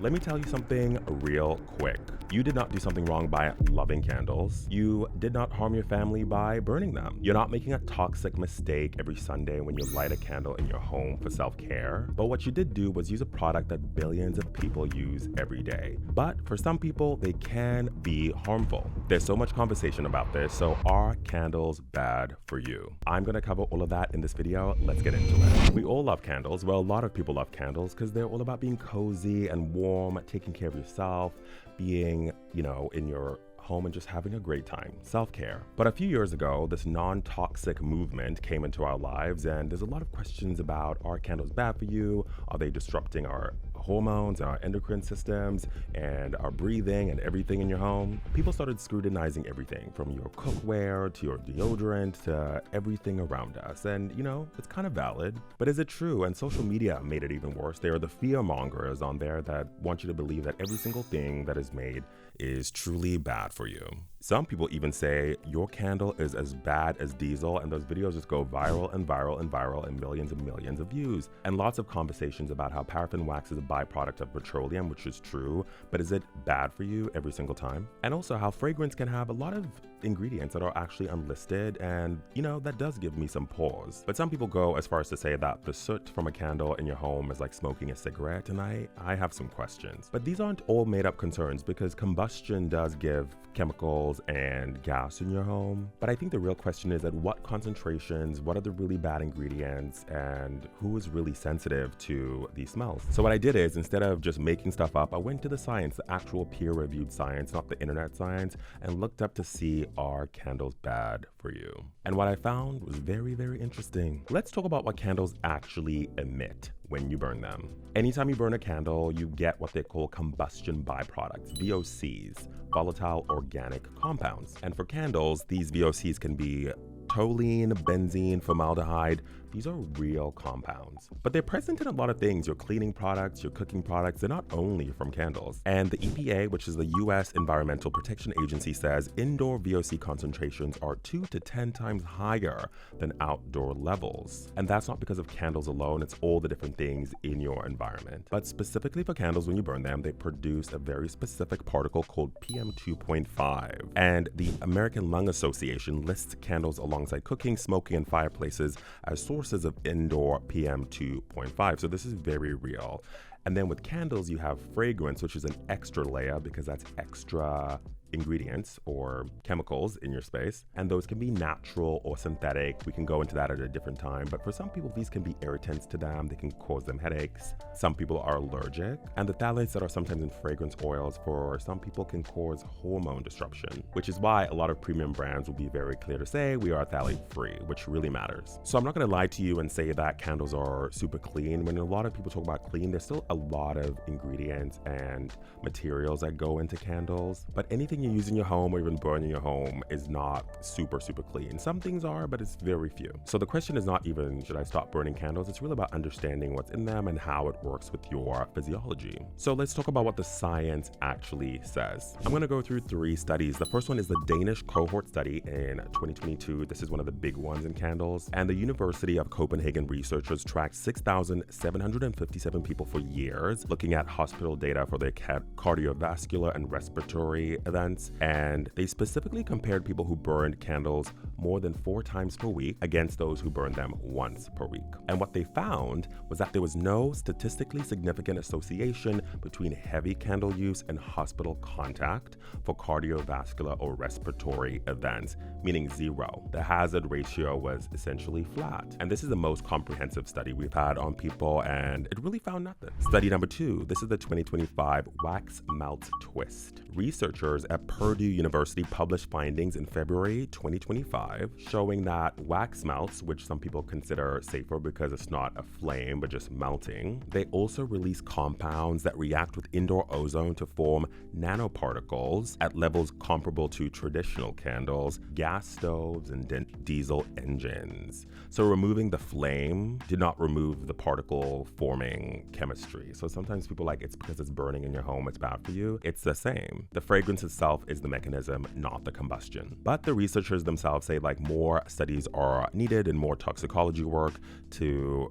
Let me tell you something real quick. You did not do something wrong by loving candles. You did not harm your family by burning them. You're not making a toxic mistake every Sunday when you light a candle in your home for self-care. But what you did do was use a product that billions of people use every day. But for some people, they can be harmful. There's so much conversation about this, so are candles bad for you? I'm gonna cover all of that in this video. Let's get into it. We all love candles. Well, a lot of people love candles because they're all about being cozy and warm, taking care of yourself, being, in your home and just having a great time, self-care. But a few years ago, this non-toxic movement came into our lives, and there's a lot of questions about, are candles bad for you? Are they disrupting our hormones, our endocrine systems, and our breathing and everything in your home? People started scrutinizing everything from your cookware to your deodorant to everything around us. And it's kind of valid, but is it true? And social media made it even worse. There are the fear-mongers on there that want you to believe that every single thing that is made is truly bad for you. Some people even say your candle is as bad as diesel, and those videos just go viral and viral and viral and millions of views. And lots of conversations about how paraffin wax is a byproduct of petroleum, which is true, but is it bad for you every single time? And also how fragrance can have a lot of ingredients that are actually unlisted, and that does give me some pause. But some people go as far as to say that the soot from a candle in your home is like smoking a cigarette, and I have some questions. But these aren't all made up concerns, because combustion does give chemicals and gas in your home. But I think the real question is at what concentrations, what are the really bad ingredients, and who is really sensitive to these smells? So what I did is, instead of just making stuff up, I went to the science, the actual peer-reviewed science, not the internet science, and looked up to see, are candles bad for you? And what I found was very, very interesting. Let's talk about what candles actually emit when you burn them. Anytime you burn a candle, you get what they call combustion byproducts, VOCs, volatile organic compounds. And for candles, these VOCs can be toluene, benzene, formaldehyde. These are real compounds, but they're present in a lot of things. Your cleaning products, your cooking products, they're not only from candles. And the EPA, which is the US Environmental Protection Agency, says indoor VOC concentrations are 2 to 10 times higher than outdoor levels. And that's not because of candles alone, it's all the different things in your environment. But specifically for candles, when you burn them, they produce a very specific particle called PM2.5. And the American Lung Association lists candles alongside cooking, smoking, and fireplaces as sources of indoor PM2.5. So this is very real. And then with candles, you have fragrance, which is an extra layer because that's extra ingredients or chemicals in your space, and those can be natural or synthetic. We can go into that at a different time, but for some people these can be irritants to them. They can cause them headaches. Some people are allergic, and the phthalates that are sometimes in fragrance oils for some people can cause hormone disruption, which is why a lot of premium brands will be very clear to say we are phthalate free, which really matters. So I'm not going to lie to you and say that candles are super clean. When a lot of people talk about clean, there's still a lot of ingredients and materials that go into candles, but anything you use in your home or even burn in your home is not super clean. Some things are, but it's very few. So the question is not even, should I stop burning candles? It's really about understanding what's in them and how it works with your physiology. So let's talk about what the science actually says. I'm going to go through 3 studies. The first one is the Danish Cohort study in 2022. This is one of the big ones in candles. And the University of Copenhagen researchers tracked 6,757 people for years, looking at hospital data for their cardiovascular and respiratory events. And they specifically compared people who burned candles more than 4 times per week against those who burned them once per week. And what they found was that there was no statistically significant association between heavy candle use and hospital contact for cardiovascular or respiratory events, meaning 0. The hazard ratio was essentially flat. And this is the most comprehensive study we've had on people, and it really found nothing. Study number 2, this is the 2025 Wax Melt Twist. Researchers at Purdue University published findings in February 2025 showing that wax melts, which some people consider safer because it's not a flame but just melting, they also release compounds that react with indoor ozone to form nanoparticles at levels comparable to traditional candles, gas stoves, and diesel engines. So removing the flame did not remove the particle forming chemistry. So sometimes people like, it's because it's burning in your home, it's bad for you. It's the same. The fragrance itself is the mechanism, not the combustion. But the researchers themselves say more studies are needed and more toxicology work to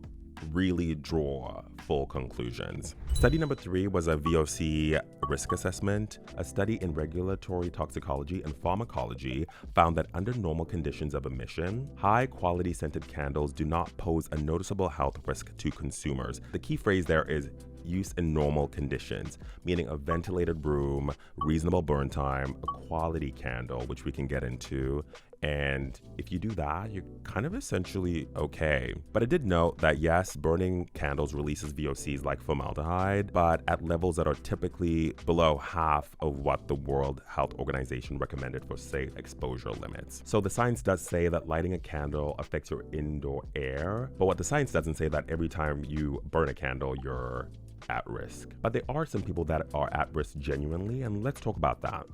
really draw full conclusions. Study number 3 was a VOC risk assessment. A study in regulatory toxicology and pharmacology found that under normal conditions of emission, high-quality scented candles do not pose a noticeable health risk to consumers. The key phrase there is use in normal conditions, meaning a ventilated room, reasonable burn time, a quality candle, which we can get into. And if you do that, you're kind of essentially okay. But I did note that yes, burning candles releases VOCs like formaldehyde, but at levels that are typically below half of what the World Health Organization recommended for safe exposure limits. So the science does say that lighting a candle affects your indoor air, but what the science doesn't say that every time you burn a candle, you're at risk. But there are some people that are at risk genuinely, and let's talk about that.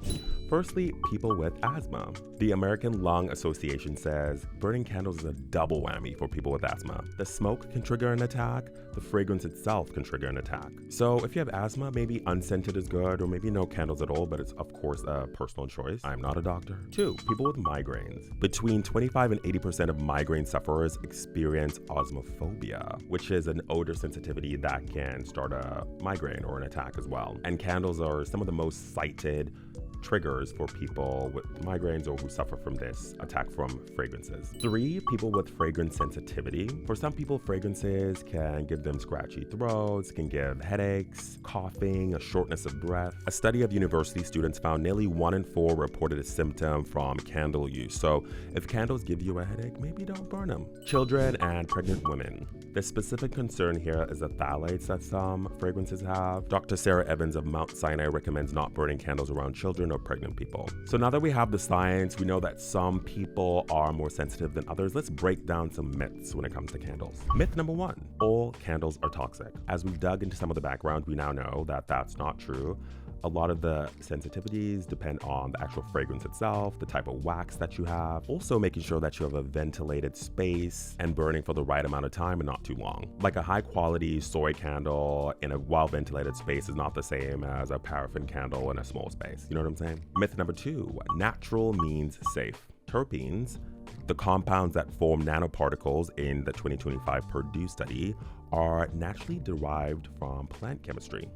Firstly, people with asthma. The American Lung Association says burning candles is a double whammy for people with asthma. The smoke can trigger an attack, the fragrance itself can trigger an attack. So if you have asthma, maybe unscented is good, or maybe no candles at all, but it's of course a personal choice. I'm not a doctor. 2, people with migraines. Between 25 and 80% of migraine sufferers experience osmophobia, which is an odor sensitivity that can start a migraine or an attack as well. And candles are some of the most cited triggers for people with migraines or who suffer from this attack from fragrances. 3, people with fragrance sensitivity. For some people, fragrances can give them scratchy throats, can give headaches, coughing, a shortness of breath. A study of university students found nearly 1 in 4 reported a symptom from candle use. So if candles give you a headache, maybe don't burn them. Children and pregnant women. The specific concern here is the phthalates that some fragrances have. Dr. Sarah Evans of Mount Sinai recommends not burning candles around children or pregnant people. So now that we have the science, we know that some people are more sensitive than others. Let's break down some myths when it comes to candles. Myth number 1, all candles are toxic. As we dug into some of the background, we now know that that's not true. A lot of the sensitivities depend on the actual fragrance itself, the type of wax that you have, also making sure that you have a ventilated space and burning for the right amount of time and not too long. Like a high quality soy candle in a well-ventilated space is not the same as a paraffin candle in a small space. You know what I'm saying? Myth number 2, natural means safe. Terpenes, the compounds that form nanoparticles in the 2025 Purdue study, are naturally derived from plant chemistry.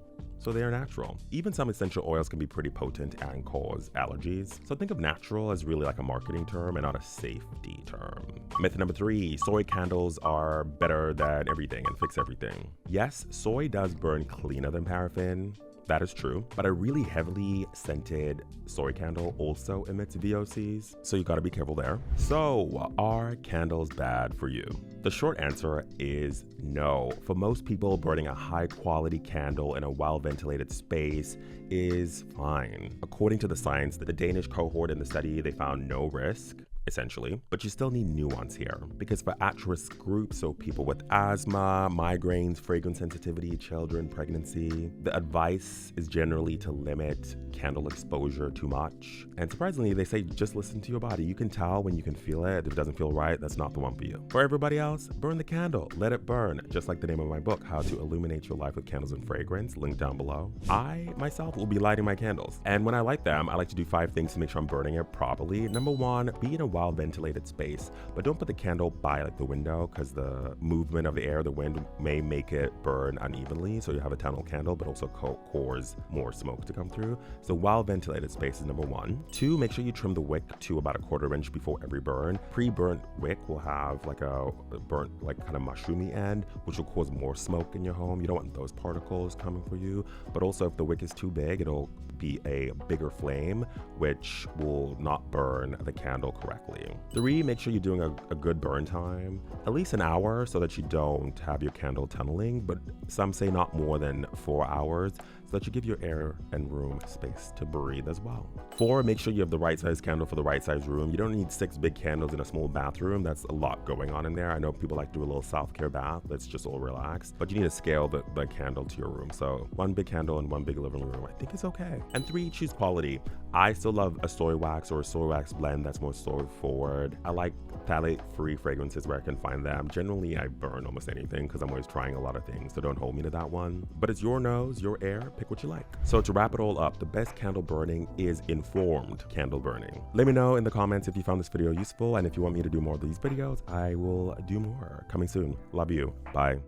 So they are natural. Even some essential oils can be pretty potent and cause allergies. So think of natural as really like a marketing term and not a safety term. Myth number 3, soy candles are better than everything and fix everything. Yes, soy does burn cleaner than paraffin. That is true, but a really heavily scented soy candle also emits VOCs, so you gotta be careful there. So, are candles bad for you? The short answer is no. For most people, burning a high-quality candle in a well-ventilated space is fine. According to the science, the Danish cohort in the study, they found no risk, essentially, but you still need nuance here, because for at-risk groups, so people with asthma, migraines, fragrance sensitivity, children, pregnancy, the advice is generally to limit candle exposure too much. And surprisingly, they say just listen to your body. You can tell when you can feel it. If it doesn't feel right, that's not the one for you. For everybody else, burn the candle, let it burn, just like the name of my book, How to Illuminate Your Life with Candles and Fragrance, link down below. I myself will be lighting my candles, and when I light them, I like to do 5 things to make sure I'm burning it properly. Number 1, be in a well-ventilated space, but don't put the candle by like the window, because the movement of the air, the wind, may make it burn unevenly, so you have a tunnel candle, but also cause more smoke to come through. So well-ventilated space is number 1. 2, make sure you trim the wick to about a 1/4 inch before every burn. Pre-burnt wick will have like a burnt, like kind of mushroomy end, which will cause more smoke in your home. You don't want those particles coming for you, but also if the wick is too big, it'll be a bigger flame, which will not burn the candle correctly. 3, make sure you're doing a good burn time, at least an hour, so that you don't have your candle tunneling, but some say not more than 4 hours, so that you give your air and room space to breathe as well. 4, make sure you have the right size candle for the right size room. You don't need 6 big candles in a small bathroom. That's a lot going on in there. I know people like to do a little self-care bath. Let's just all relax, but you need to scale the candle to your room. So 1 big candle in 1 big living room, I think it's okay. And 3, choose quality. I still love a soy wax or a soy wax blend that's more soy forward. I like phthalate-free fragrances where I can find them. Generally, I burn almost anything because I'm always trying a lot of things, so don't hold me to that one. But it's your nose, your air, pick what you like. So to wrap it all up, the best candle burning is informed candle burning. Let me know in the comments if you found this video useful, and if you want me to do more of these videos, I will do more. Coming soon. Love you. Bye.